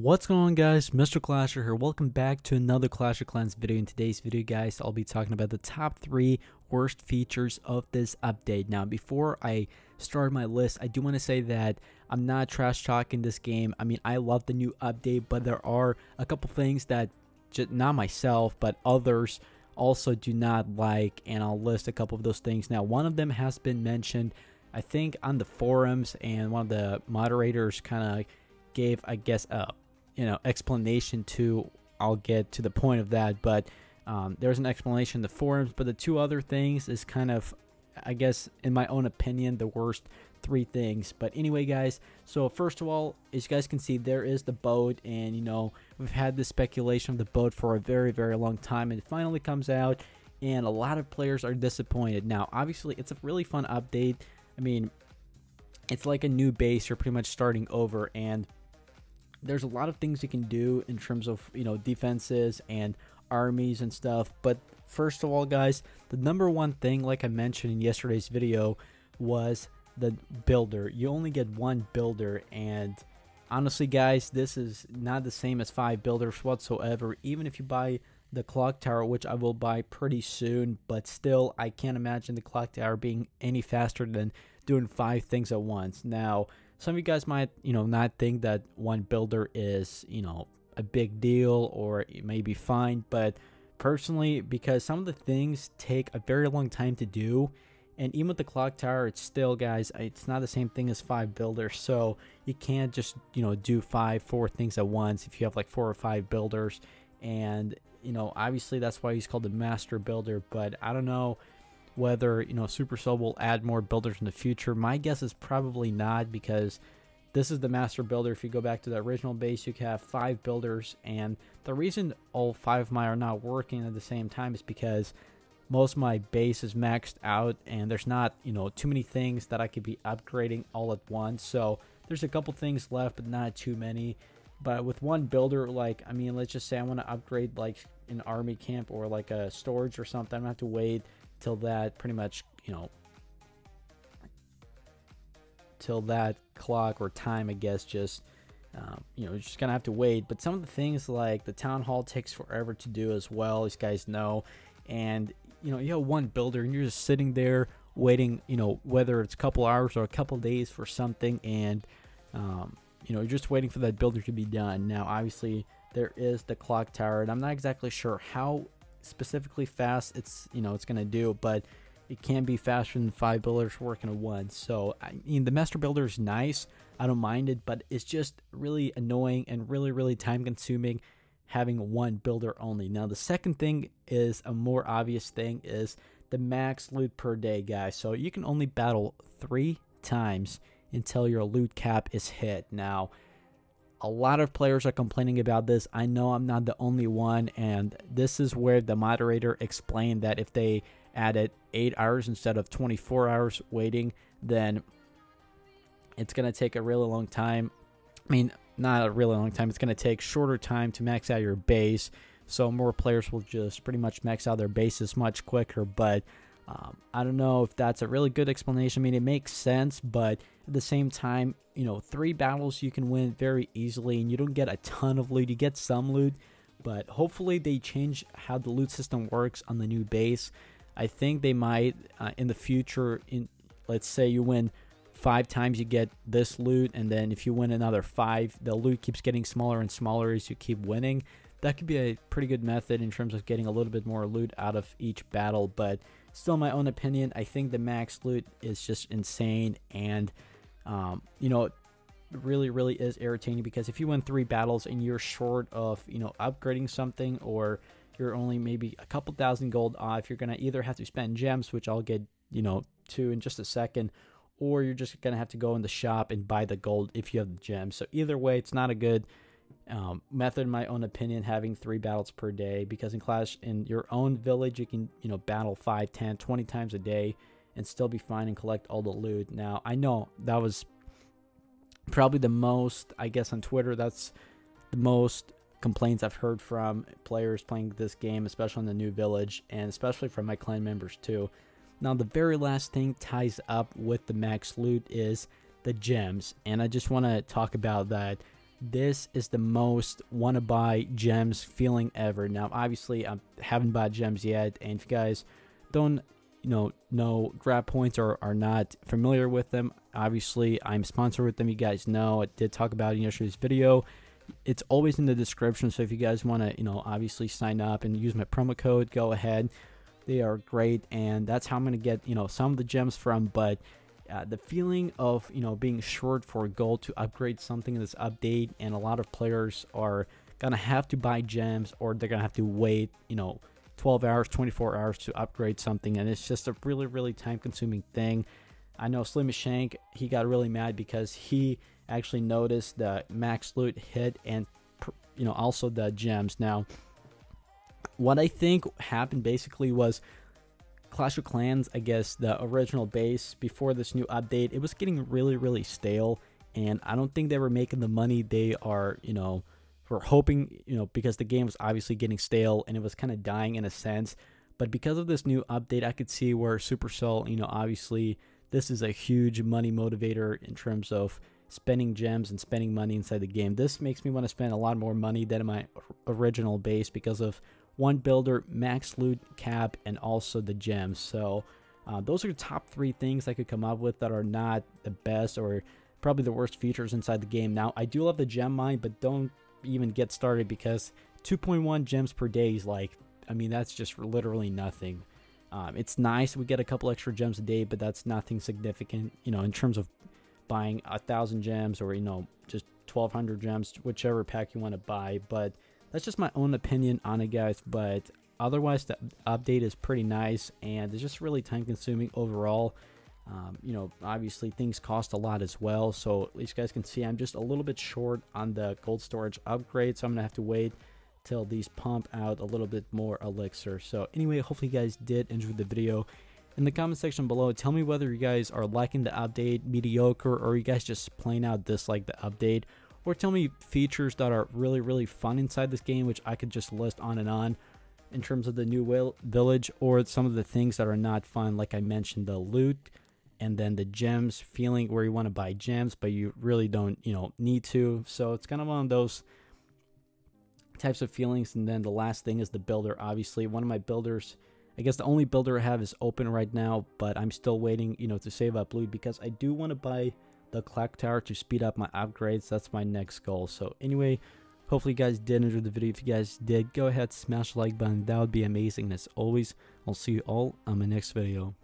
What's going on, guys? Mr. Clasher here. Welcome back to another Clash of Clans video. In today's video, guys, I'll be talking about the top 3 worst features of this update. Now, before I start my list, I do want to say that I'm not trash talking this game. I mean, I love the new update, but there are a couple things that not myself, but others also do not like, and I'll list a couple of those things. Now, one of them has been mentioned, I think, on the forums, and one of the moderators kind of gave, I guess, a explanation to. I'll get to the point of that, but there's an explanation in the forums. But the two other things is kind of, I guess, in my own opinion, the worst 3 things. But anyway, guys, so first of all, as you guys can see, there is the boat, and we've had this speculation of the boat for a very, very long time, and it finally comes out, and a lot of players are disappointed. Now, obviously, it's a really fun update. I mean, it's like a new base. You're pretty much starting over, and there's a lot of things you can do in terms of defenses and armies and stuff. But first of all, guys, the number one thing, like I mentioned in yesterday's video, was the builder. You only get 1 builder, and honestly, guys, this is not the same as 5 builders whatsoever. Even if you buy the clock tower, which I will buy pretty soon, but still, I can't imagine the clock tower being any faster than doing 5 things at once. Now, some of you guys might, not think that 1 builder is, a big deal, or it may be fine, but personally, because some of the things take a very long time to do, and even with the clock tower, it's still, guys, it's not the same thing as 5 builders, so you can't just, do 4 things at once if you have like 4 or 5 builders. And, obviously that's why he's called the master builder, but I don't know whether Supercell will add more builders in the future. My guess is probably not, because this is the master builder. If you go back to the original base, you can have 5 builders, and the reason all 5 of mine are not working at the same time is because most of my base is maxed out, and there's not too many things that I could be upgrading all at once. So there's a couple things left, but not too many. But with 1 builder, like, I mean, let's just say I want to upgrade like an army camp or like a storage or something, I'm gonna have to wait till that pretty much, till that clock or time, I guess, just you're just gonna have to wait. But some of the things like the town hall takes forever to do as well, as you guys know. And you have 1 builder, and you're just sitting there waiting, whether it's a couple hours or a couple days for something, and you're just waiting for that builder to be done. Now, obviously, there is the clock tower, and I'm not exactly sure how specifically fast it's gonna do, but it can be faster than 5 builders working at once. So I mean, the master builder is nice, I don't mind it, but it's just really annoying and really time consuming having 1 builder only. Now, the second thing is a more obvious thing, is the max loot per day, guys. So you can only battle 3 times until your loot cap is hit. Now, a lot of players are complaining about this. I know I'm not the only one, and this is where the moderator explained that if they added 8 hours instead of 24 hours waiting, then it's going to take a really long time. I mean, not a really long time. It's going to take shorter time to max out your base, so more players will just pretty much max out their bases much quicker. But I don't know if that's a really good explanation. I mean, it makes sense, but at the same time, 3 battles you can win very easily, and you don't get a ton of loot. You get some loot, but hopefully they change how the loot system works on the new base. I think they might in the future. Let's say you win 5 times, you get this loot, and then if you win another 5, the loot keeps getting smaller and smaller as you keep winning. That could be a pretty good method in terms of getting a little bit more loot out of each battle. But still, in my own opinion, I think the max loot is just insane, and it really is irritating, because if you win 3 battles and you're short of upgrading something, or you're only maybe a couple thousand gold off, you're gonna either have to spend gems, which I'll get to in just a second, or you're just gonna have to go in the shop and buy the gold if you have the gems. So either way, it's not a good method, in my own opinion, having 3 battles per day, because in Clash, in your own village, you can battle 5, 10, 20 times a day and still be fine and collect all the loot. Now, I know that was probably the most, I guess, on Twitter, that's the most complaints I've heard from players playing this game, especially on the new village, and especially from my clan members too. Now, the very last thing ties up with the max loot is the gems, and I just want to talk about that. this is the most want to buy gems feeling ever. Now obviously I haven't bought gems yet, and if you guys don't know grab points or are not familiar with them, obviously I'm sponsored with them. You guys know I did talk about it in yesterday's video. It's always in the description, so if you guys want to obviously sign up and use my promo code, go ahead. They are great, and that's how I'm going to get some of the gems from. But the feeling of being short for gold to upgrade something in this update, and a lot of players are gonna have to buy gems, or they're gonna have to wait 12 hours 24 hours to upgrade something, and it's just a really time consuming thing. I know Slim Shank, he got really mad because he actually noticed the max loot hit and also the gems. Now what I think happened basically was Clash of Clans, I guess the original base before this new update, it was getting really stale, and I don't think they were making the money they are were hoping, because the game was obviously getting stale and it was kind of dying in a sense. But because of this new update, I could see where Supercell, obviously this is a huge money motivator in terms of spending gems and spending money inside the game. This makes me want to spend a lot more money than in my original base because of one builder, max loot cap, and also the gems. So those are the top 3 things I could come up with that are not the best or probably the worst features inside the game. Now I do love the gem mine, but don't even get started, because 2.1 gems per day is like, I mean, that's just literally nothing. It's nice we get a couple extra gems a day, but that's nothing significant in terms of buying 1,000 gems or just 1,200 gems, whichever pack you want to buy. But that's just my own opinion on it, guys. But otherwise, the update is pretty nice, and it's just really time consuming overall. Obviously things cost a lot as well, so at least you guys can see I'm just a little bit short on the gold storage upgrade, so I'm gonna have to wait till these pump out a little bit more elixir. So anyway, hopefully you guys did enjoy the video. In the comment section below, tell me whether you guys are liking the update, mediocre, or you guys just plain out dislike the update. Or tell me features that are really fun inside this game, which I could just list on and on in terms of the new village, or some of the things that are not fun, like I mentioned, the loot, and then the gems feeling where you want to buy gems, but you really don't, need to. So it's kind of one of those types of feelings. And then the last thing is the builder. Obviously, one of my builders, I guess the only builder I have is open right now, but I'm still waiting, to save up loot because I do want to buy the clock tower to speed up my upgrades. That's my next goal. So anyway, hopefully you guys did enjoy the video. If you guys did, go ahead, smash the like button. That would be amazing. And as always, I'll see you all on my next video.